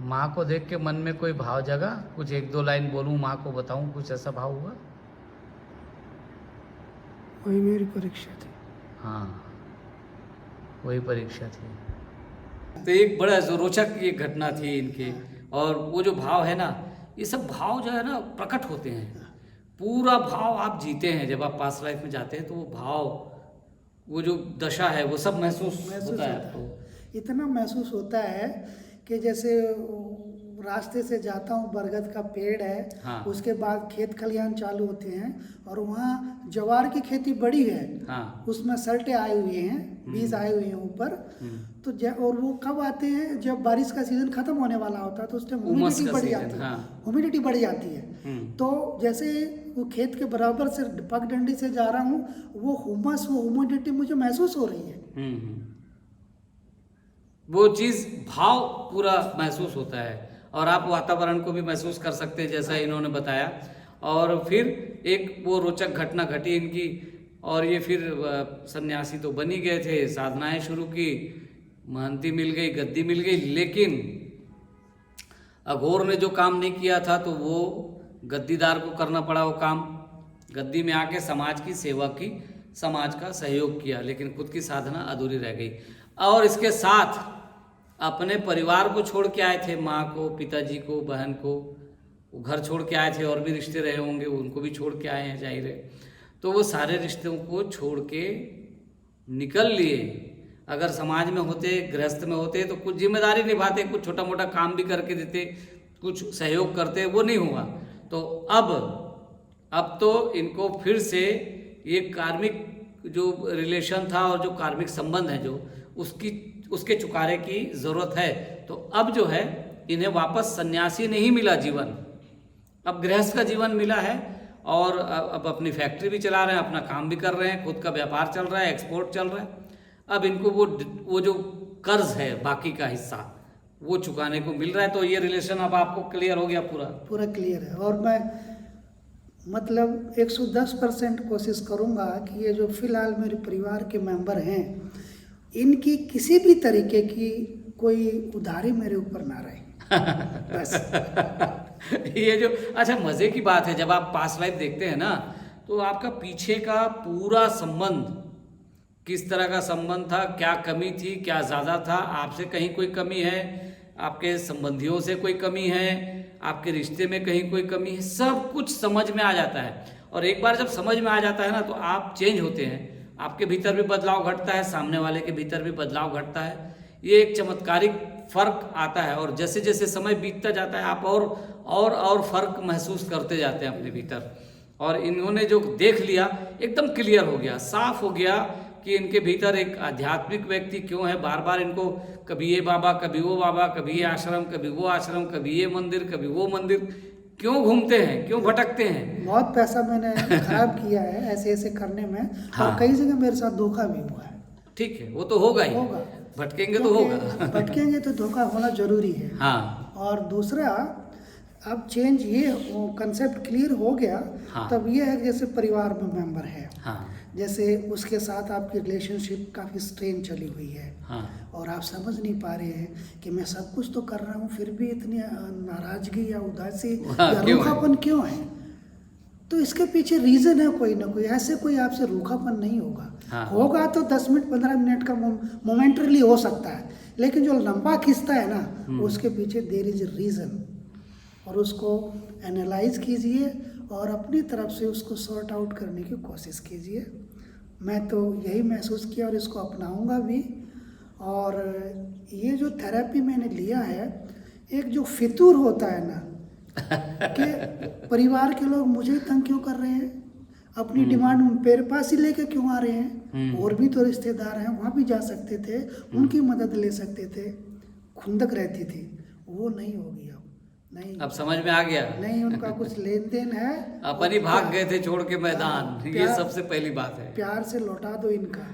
[SPEAKER 3] माँ को देख के मन में कोई भाव जगा? कुछ एक दो लाइन बोलूं, माँ को बताऊं, कुछ ऐसा भाव हुआ?
[SPEAKER 1] वही मेरी परीक्षा थी।
[SPEAKER 3] हाँ, वही परीक्षा थी।
[SPEAKER 2] तो एक बड़ा जो रोचक ये घटना थी इनके, और वो जो भाव है ना, ये सब भाव जो है ना प्रकट होते हैं। पूरा भाव आप जीते हैं जब आप पास्ट लाइफ में जाते हैं, तो वो भाव, वो जो दशा है वो सब महसूस होता है आपको।
[SPEAKER 1] इतना महसूस होता है कि जैसे रास्ते से जाता हूँ, बरगद का पेड़ है,
[SPEAKER 2] हाँ।
[SPEAKER 1] उसके बाद खेत खलिहान चालू होते हैं और वहाँ ज्वार की खेती बड़ी है,
[SPEAKER 2] हाँ।
[SPEAKER 1] उसमें सल्टे आए हुए हैं, बीज आए हुए हैं ऊपर। तो और वो कब आते हैं? जब बारिश का सीजन खत्म होने वाला होता है, तो उस टाइम ह्यूमिडिटी बढ़ जाती है।
[SPEAKER 2] हाँ।
[SPEAKER 1] ह्यूमिडिटी बढ़ जाती है। तो जैसे वो खेत के बराबर से पगडंडी से जा रहा हूँ, वो हुमस, वो ह्यूमिडिटी मुझे महसूस हो रही है।
[SPEAKER 2] वो चीज भाव पूरा महसूस होता है, और आप वातावरण को भी महसूस कर सकते हैं जैसा इन्होंने बताया। और फिर एक वो रोचक घटना घटी इनकी, और ये फिर सन्यासी तो बन ही गए थे, साधनाएं शुरू की, महंती मिल गई, गद्दी मिल गई, लेकिन अघोर ने जो काम नहीं किया था तो वो गद्दीदार को करना पड़ा वो काम। गद्दी में आके समाज की सेवा की, समाज का सहयोग किया, लेकिन खुद की साधना अधूरी रह गई। और इसके साथ अपने परिवार को छोड़ के आए थे, माँ को, पिताजी को, बहन को, वो घर छोड़ के आए थे, और भी रिश्ते रहे होंगे, उनको भी छोड़ के आए हैं जाहिर है। तो वो सारे रिश्तों को छोड़ के निकल लिए। अगर समाज में होते, गृहस्थ में होते, तो कुछ जिम्मेदारी निभाते, कुछ छोटा मोटा काम भी करके देते, कुछ सहयोग करते, वो नहीं हुआ। तो अब तो इनको फिर से ये कार्मिक जो रिलेशन था और जो कार्मिक संबंध है जो उसके चुकारे की ज़रूरत है। तो अब जो है इन्हें वापस सन्यासी नहीं मिला जीवन, अब गृहस्थ का जीवन मिला है, और अब अपनी फैक्ट्री भी चला रहे हैं, अपना काम भी कर रहे हैं, खुद का व्यापार चल रहा है, एक्सपोर्ट चल रहा है। अब इनको वो जो कर्ज है बाकी का हिस्सा वो चुकाने को मिल रहा है। तो ये रिलेशन अब आपको क्लियर हो गया, पूरा
[SPEAKER 1] क्लियर है। और मैं मतलब 110% कोशिश करूँगा कि ये जो फिलहाल मेरे परिवार के मेंबर हैं, इनकी किसी भी तरीके की कोई उधारी मेरे ऊपर ना रहे बस।
[SPEAKER 2] ये जो अच्छा मज़े की बात है, जब आप पास्ट लाइफ देखते हैं ना, तो आपका पीछे का पूरा संबंध, किस तरह का संबंध था, क्या कमी थी, क्या ज़्यादा था, आपसे कहीं कोई कमी है, आपके संबंधियों से कोई कमी है, आपके रिश्ते में कहीं कोई कमी है, सब कुछ समझ में आ जाता है। और एक बार जब समझ में आ जाता है ना, तो आप चेंज होते हैं, आपके भीतर भी बदलाव घटता है, सामने वाले के भीतर भी बदलाव घटता है। ये एक चमत्कारिक फर्क आता है, और जैसे जैसे समय बीतता जाता है आप और फर्क महसूस करते जाते हैं अपने भीतर। और इन्होंने जो देख लिया एकदम क्लियर हो गया, साफ हो गया कि इनके भीतर एक आध्यात्मिक व्यक्ति क्यों है। बार बार इनको कभी ये बाबा, कभी वो बाबा, कभी ये आश्रम, कभी वो आश्रम, कभी ये मंदिर, कभी वो मंदिर, क्यों घूमते हैं, क्यों भटकते हैं।
[SPEAKER 1] बहुत पैसा मैंने खराब किया है ऐसे ऐसे करने में। हाँ। और कई जगह मेरे साथ धोखा भी हुआ है।
[SPEAKER 2] ठीक है, वो तो होगा ही, भटकेंगे तो होगा।
[SPEAKER 1] भटकेंगे तो धोखा होना जरूरी है।
[SPEAKER 2] हाँ।
[SPEAKER 1] और दूसरा, अब चेंज ये कंसेप्ट क्लियर हो गया। हाँ। तब ये है कि जैसे परिवार में मेंबर है। हाँ। जैसे उसके साथ आपकी रिलेशनशिप काफ़ी स्ट्रेन चली हुई है। हाँ। और आप समझ नहीं पा रहे हैं कि मैं सब कुछ तो कर रहा हूँ, फिर भी इतनी नाराजगी या उदासी या रूखापन क्यों है। तो इसके पीछे रीज़न है कोई ना कोई, ऐसे कोई आपसे रूखापन नहीं होगा। हाँ। होगा तो 10 मिनट 15 मिनट का मोमेंटरली हो सकता है, लेकिन जो लंबा खिंचता है ना, उसके पीछे देयर इज ए रीज़न। और उसको एनालाइज कीजिए और अपनी तरफ से उसको सॉर्ट आउट करने की कोशिश कीजिए। मैं तो यही महसूस किया और इसको अपनाऊंगा भी। और ये जो थेरेपी मैंने लिया है, एक जो फितूर होता है ना कि परिवार के लोग मुझे तंग क्यों कर रहे हैं, अपनी डिमांड मेरे पास ही लेके क्यों आ रहे हैं, और भी तो रिश्तेदार हैं, वहाँ भी जा सकते थे, उनकी मदद ले सकते थे, खुंदक रहती थी, वो नहीं होगी अब। नहीं, अब समझ में आ गया, नहीं उनका कुछ लेन देन है, अपन ही भाग गए थे छोड़ के मैदान। ये सबसे पहली बात है, प्यार से लौटा दो इनका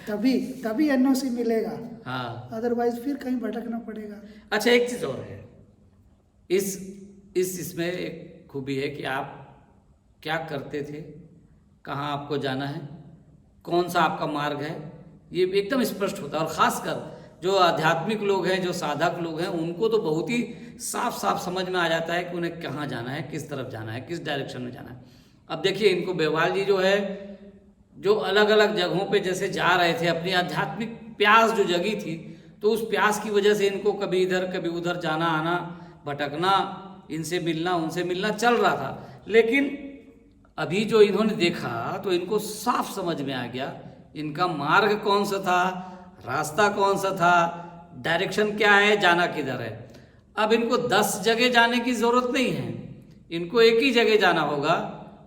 [SPEAKER 1] तभी एनओसी मिलेगा। हाँ, अदरवाइज फिर कहीं भटकना पड़ेगा। अच्छा, एक चीज और है, इसमें एक खूबी है कि आप क्या करते थे, कहाँ आपको जाना है, कौन सा आपका मार्ग है, ये एकदम स्पष्ट होता है। और खासकर
[SPEAKER 2] जो आध्यात्मिक लोग हैं, जो साधक लोग हैं, उनको तो बहुत ही साफ साफ समझ में आ जाता है कि उन्हें कहाँ जाना है, किस तरफ जाना है, किस डायरेक्शन में जाना है। अब देखिए इनको बेवाल जी जो है, जो अलग अलग जगहों पे जैसे जा रहे थे, अपनी आध्यात्मिक प्यास जो जगी थी, तो उस प्यास की वजह से इनको कभी इधर कभी उधर जाना आना, भटकना, इनसे मिलना उनसे मिलना चल रहा था। लेकिन अभी जो इन्होंने देखा तो इनको साफ समझ में आ गया इनका मार्ग कौन सा था, रास्ता कौन सा था, डायरेक्शन क्या है, जाना किधर है। अब इनको 10 जगह जाने की जरूरत नहीं है, इनको एक ही जगह जाना होगा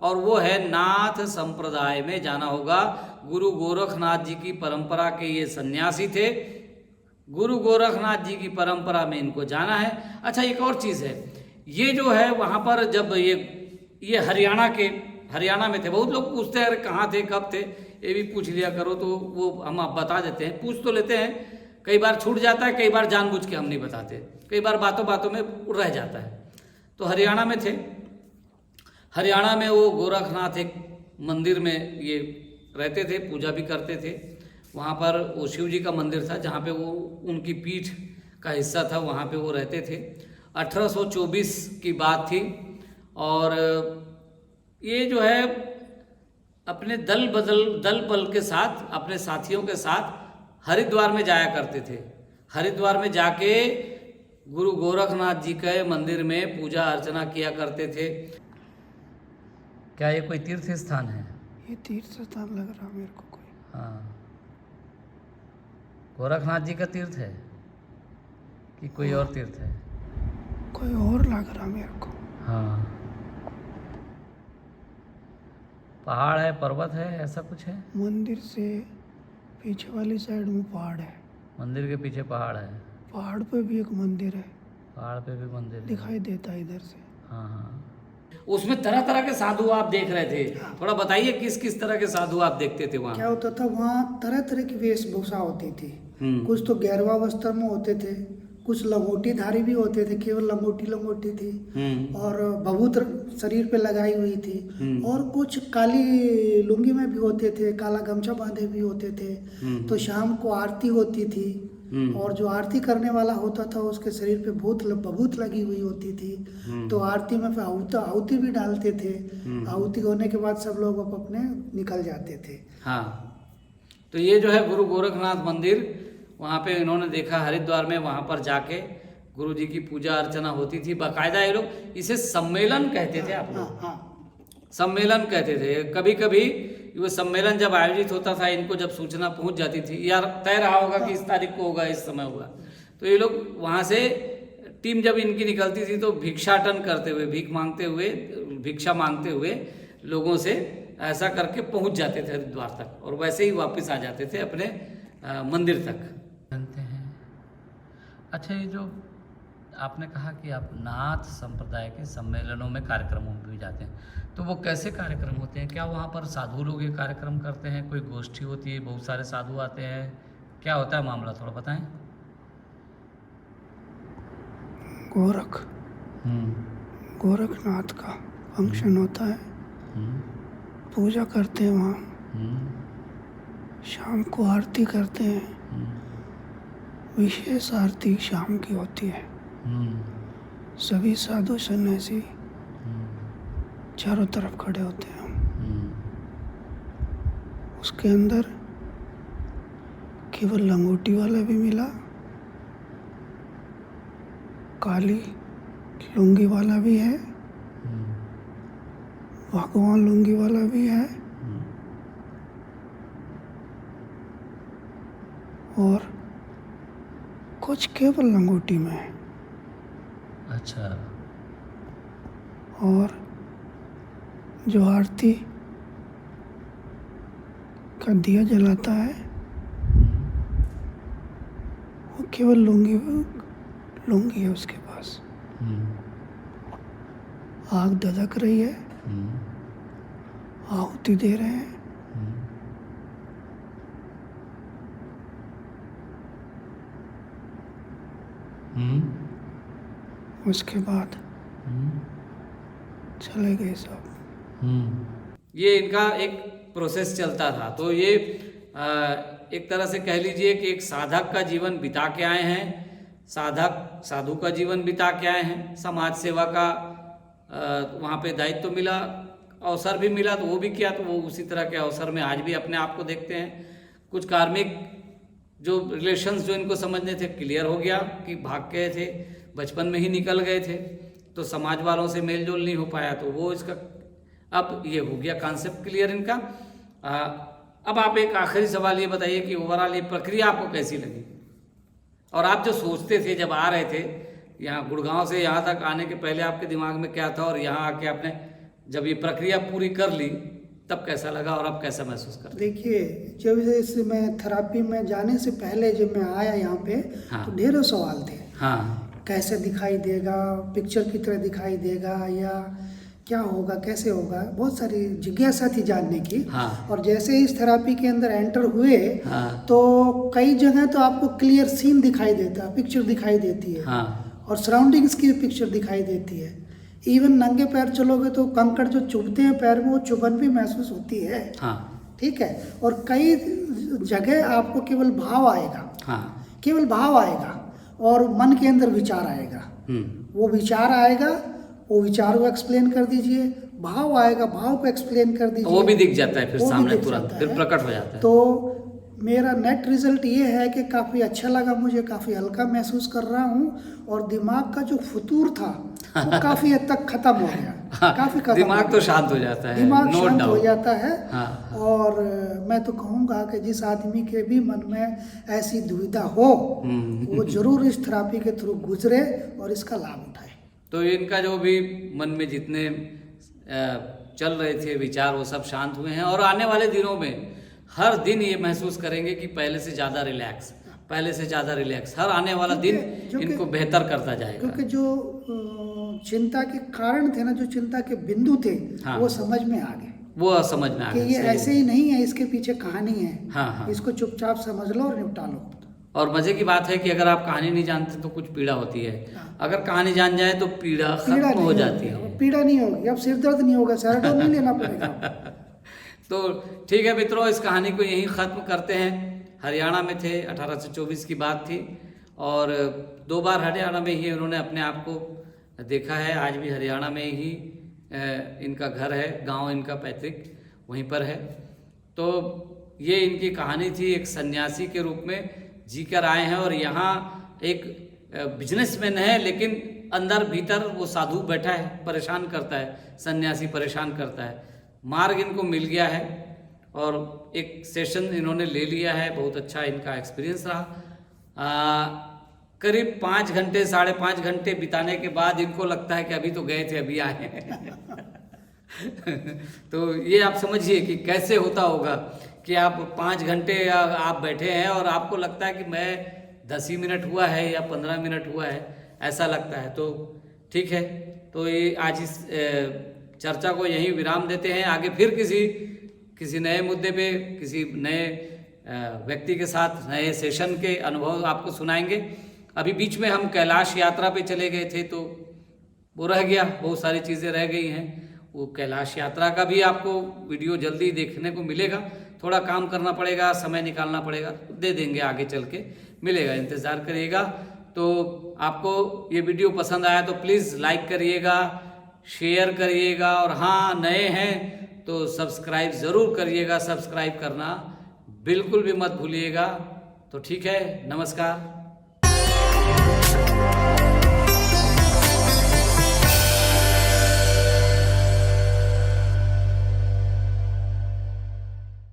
[SPEAKER 2] और वो है नाथ संप्रदाय में जाना होगा। गुरु गोरखनाथ जी की परंपरा के ये सन्यासी थे, गुरु गोरखनाथ जी की परंपरा में इनको जाना है। अच्छा एक और चीज़ है, ये जो है वहाँ पर जब ये हरियाणा में थे, बहुत लोग पूछते हैं अरे कहाँ थे कब थे, ये भी पूछ लिया करो तो वो हम आप बता देते हैं। पूछ तो लेते हैं, कई बार छूट जाता है, कई बार जानबूझ के हम नहीं बताते, कई बार बातों बातों में रह जाता है। तो हरियाणा में थे, हरियाणा में वो गोरखनाथ एक मंदिर में ये रहते थे, पूजा भी करते थे। वहाँ पर वो शिव जी का मंदिर था जहाँ पे वो उनकी पीठ का हिस्सा था, वहाँ पे वो रहते थे। 1824 की बात थी और ये जो है अपने दल बल के साथ, अपने साथियों के साथ हरिद्वार में जाया करते थे। हरिद्वार में जाके गुरु गोरखनाथ जी के मंदिर में पूजा अर्चना किया करते थे।
[SPEAKER 3] क्या ये कोई तीर्थ स्थान है?
[SPEAKER 1] ये तीर्थ स्थान लग रहा मेरे को कोई।
[SPEAKER 3] हाँ, गोरखनाथ जी का तीर्थ है कि कोई और तीर्थ है?
[SPEAKER 1] कोई और लग रहा मेरे को।
[SPEAKER 3] हाँ, पहाड़ है, पर्वत है, ऐसा कुछ है?
[SPEAKER 1] मंदिर से पीछे वाली साइड में पहाड़ है,
[SPEAKER 3] मंदिर के पीछे पहाड़ है,
[SPEAKER 1] पहाड़ पे भी एक मंदिर है,
[SPEAKER 3] पहाड़ पे भी मंदिर है।
[SPEAKER 1] दिखाई देता है इधर से।
[SPEAKER 3] हाँ हाँ,
[SPEAKER 2] उसमें तरह तरह के साधु आप देख रहे थे, थोड़ा बताइए किस किस तरह के साधु आप देखते थे वहाँ?
[SPEAKER 1] क्या होता था वहाँ, तरह तरह की वेशभूषा होती थी। कुछ तो गैरवा वस्त्र में होते थे, कुछ लंगोटीधारी भी होते थे, केवल लंगोटी थी और भभूत शरीर पे लगाई हुई थी, और कुछ काली लुंगी में भी होते थे, काला गमछा बांधे भी होते थे। तो शाम को आरती होती थी और जो आरती करने वाला होता था उसके शरीर पे भभूत लगी हुई होती थी। तो आरती में आहुति भी डालते थे। आहुति होने के बाद सब लोग अपने निकल जाते थे।
[SPEAKER 2] हाँ, तो ये जो है गुरु गोरखनाथ मंदिर, वहाँ पे इन्होंने देखा हरिद्वार में, वहाँ पर जाके गुरु जी की पूजा अर्चना होती थी। बाकायदा ये लोग इसे सम्मेलन कहते थे, आप लोग सम्मेलन कहते थे। कभी कभी वो सम्मेलन जब आयोजित होता था, इनको जब सूचना पहुंच जाती थी, यार तय रहा होगा कि इस तारीख को होगा, इस समय होगा, तो ये लोग वहाँ से टीम जब इनकी निकलती थी तो भिक्षाटन करते हुए, भिक्षा मांगते हुए लोगों से ऐसा करके पहुंच जाते थे हरिद्वार तक, और वैसे ही वापस आ जाते थे अपने मंदिर तक।
[SPEAKER 3] जानते हैं। अच्छा, ये जो आपने कहा कि आप नाथ संप्रदाय के सम्मेलनों में, कार्यक्रमों में भी जाते हैं, तो वो कैसे कार्यक्रम होते हैं? क्या वहाँ पर साधु लोग ये कार्यक्रम करते हैं, कोई गोष्ठी होती है, बहुत सारे साधु आते हैं, क्या होता है मामला, थोड़ा बताएं।
[SPEAKER 1] गोरखनाथ का फंक्शन होता है, पूजा करते हैं वहाँ, शाम को आरती करते हैं। विशेष आरती शाम की होती है। सभी साधु सन्यासी चारों तरफ खड़े होते हैं। उसके अंदर केवल लंगोटी वाला भी मिला, काली लुंगी वाला भी है, भगवान लुंगी वाला भी है, और कुछ केवल लंगोटी में है।
[SPEAKER 3] अच्छा।
[SPEAKER 1] और जो आरती का दिया जलाता है वो केवल लुंगी है उसके पास। आग धधक रही है, आहुति दे रहे हैं। उसके बाद चले गए सब।
[SPEAKER 2] ये इनका एक प्रोसेस चलता था। तो ये एक तरह से कह लीजिए कि एक साधक का जीवन बिता के आए हैं, साधु का जीवन बिता के आए हैं, समाज सेवा का वहाँ पे दायित्व मिला, अवसर भी मिला तो वो भी किया, तो वो उसी तरह के अवसर में आज भी अपने आप को देखते हैं। कुछ कार्मिक जो रिलेशंस जो इनको समझने थे क्लियर हो गया कि भाग गए थे, बचपन में ही निकल गए थे, तो समाज वालों से मेल जोल नहीं हो पाया, तो वो इसका अब ये हो गया कॉन्सेप्ट क्लियर इनका। अब आप एक आखिरी सवाल ये बताइए कि ओवरऑल ये प्रक्रिया आपको कैसी लगी, और आप जो सोचते थे जब आ रहे थे यहाँ गुड़गांव से यहाँ तक आने के पहले आपके दिमाग में क्या था, और यहाँ आके आपने जब ये प्रक्रिया पूरी कर ली तब कैसा लगा और अब कैसा महसूस कर?
[SPEAKER 1] देखिए, जब जैसे मैं थेरापी में जाने से पहले जब मैं आया यहाँ पे,
[SPEAKER 2] हाँ।
[SPEAKER 1] तो ढेरों सवाल थे।
[SPEAKER 2] हाँ,
[SPEAKER 1] कैसे दिखाई देगा, पिक्चर की तरह दिखाई देगा या क्या होगा, कैसे होगा, बहुत सारी जिज्ञासा थी जानने की।
[SPEAKER 2] हाँ।
[SPEAKER 1] और जैसे इस थेरापी के अंदर एंटर हुए,
[SPEAKER 2] हाँ।
[SPEAKER 1] तो कई जगह तो आपको क्लियर सीन दिखाई देता, पिक्चर दिखाई देती है।
[SPEAKER 2] हाँ।
[SPEAKER 1] और सराउंडिंग्स की पिक्चर दिखाई देती है। इवन नंगे पैर चलोगे तो कंकड़ जो चुभते हैं पैर में, वो चुभन भी महसूस होती है।
[SPEAKER 2] हाँ।
[SPEAKER 1] ठीक है। और कई जगह आपको केवल भाव आएगा।
[SPEAKER 2] हाँ।
[SPEAKER 1] केवल भाव आएगा और मन के अंदर विचार आएगा। वो विचार आएगा, वो विचार को एक्सप्लेन कर दीजिए, भाव आएगा, भाव को एक्सप्लेन कर दीजिए,
[SPEAKER 2] वो भी दिख जाता है फिर
[SPEAKER 1] वो भी
[SPEAKER 2] सामने
[SPEAKER 1] दिख
[SPEAKER 2] तुरंत,
[SPEAKER 1] जाता
[SPEAKER 2] फिर
[SPEAKER 1] है।
[SPEAKER 2] प्रकट हो जाता है।
[SPEAKER 1] तो मेरा नेट रिजल्ट ये है कि काफ़ी अच्छा लगा, मुझे काफ़ी हल्का महसूस कर रहा हूँ, और दिमाग का जो फतूर था वो काफ़ी हद तक खत्म हो गया। काफ़ी खत्म
[SPEAKER 2] दिमाग
[SPEAKER 1] हो
[SPEAKER 2] तो
[SPEAKER 1] गया।
[SPEAKER 2] शांत हो जाता है,
[SPEAKER 1] दिमाग
[SPEAKER 2] नो
[SPEAKER 1] शांत हो
[SPEAKER 2] डाउट।
[SPEAKER 1] जाता है।
[SPEAKER 2] हाँ।
[SPEAKER 1] और मैं तो कहूँगा कि जिस आदमी के भी मन में ऐसी दुविधा हो, वो जरूर इस थेरापी के थ्रू गुजरे और इसका लाभ उठाए।
[SPEAKER 2] तो इनका जो भी मन में जितने चल रहे थे विचार, वो सब शांत हुए हैं, और आने वाले दिनों में हर दिन ये महसूस करेंगे कि पहले से ज़्यादा रिलैक्स, पहले से ज़्यादा रिलैक्स, हर आने वाला दिन इनको बेहतर करता जाएगा।
[SPEAKER 1] क्योंकि जो चिंता के कारण थे ना, जो चिंता के बिंदु थे,
[SPEAKER 2] हाँ।
[SPEAKER 1] वो समझ में आ गए
[SPEAKER 2] वो समझ में आ
[SPEAKER 1] कि
[SPEAKER 2] गया
[SPEAKER 1] ये
[SPEAKER 2] सही।
[SPEAKER 1] ऐसे ही नहीं है, इसके पीछे कहानी है।
[SPEAKER 2] हाँ, हाँ।
[SPEAKER 1] इसको चुपचाप समझ लो और निपटा लो।
[SPEAKER 2] और मजे की बात है कि अगर आप कहानी नहीं जानते तो कुछ पीड़ा होती है, अगर कहानी जान जाए तो पीड़ा खत्म
[SPEAKER 1] नहीं
[SPEAKER 2] हो
[SPEAKER 1] होगी,
[SPEAKER 2] जाती है।
[SPEAKER 1] अब पीड़ा नहीं होगी, अब सिर दर्द नहीं होगा, सैराडोन नहीं लेना पड़ेगा।
[SPEAKER 2] तो ठीक है मित्रों, इस कहानी को यहीं ख़त्म करते हैं। हरियाणा में थे, 1824 की बात थी, और 2 बार हरियाणा में ही उन्होंने अपने आप को देखा है। आज भी हरियाणा में ही इनका घर है, गांव इनका पैतृक वहीं पर है। तो ये इनकी कहानी थी, एक सन्यासी के रूप में जीकर आए हैं, और यहाँ एक बिजनेसमैन है, लेकिन अंदर भीतर वो साधु बैठा है, परेशान करता है, सन्यासी परेशान करता है। मार्ग इनको मिल गया है और एक सेशन इन्होंने ले लिया है, बहुत अच्छा इनका एक्सपीरियंस रहा। करीब 5 घंटे 5.5 घंटे बिताने के बाद इनको लगता है कि अभी तो गए थे, अभी आए हैं। तो ये आप समझिए कि कैसे होता होगा कि आप 5 घंटे आप बैठे हैं और आपको लगता है कि मैं 10 ही मिनट हुआ है या 15 मिनट हुआ है, ऐसा लगता है। तो ठीक है, तो ये आज इस चर्चा को यहीं विराम देते हैं। आगे फिर किसी नए मुद्दे पे, किसी नए व्यक्ति के साथ नए सेशन के अनुभव आपको सुनाएंगे। अभी बीच में हम कैलाश यात्रा पे चले गए थे, तो वो रह गया, बहुत सारी चीज़ें रह गई हैं। वो कैलाश यात्रा का भी आपको वीडियो जल्दी देखने को मिलेगा। थोड़ा काम करना पड़ेगा, समय निकालना पड़ेगा, दे देंगे, आगे चल के मिलेगा, इंतज़ार करिएगा। तो आपको ये वीडियो पसंद आया तो प्लीज़ लाइक करिएगा, शेयर करिएगा, और हाँ, नए हैं तो सब्सक्राइब ज़रूर करिएगा। सब्सक्राइब करना बिल्कुल भी मत भूलिएगा। तो ठीक है, नमस्कार।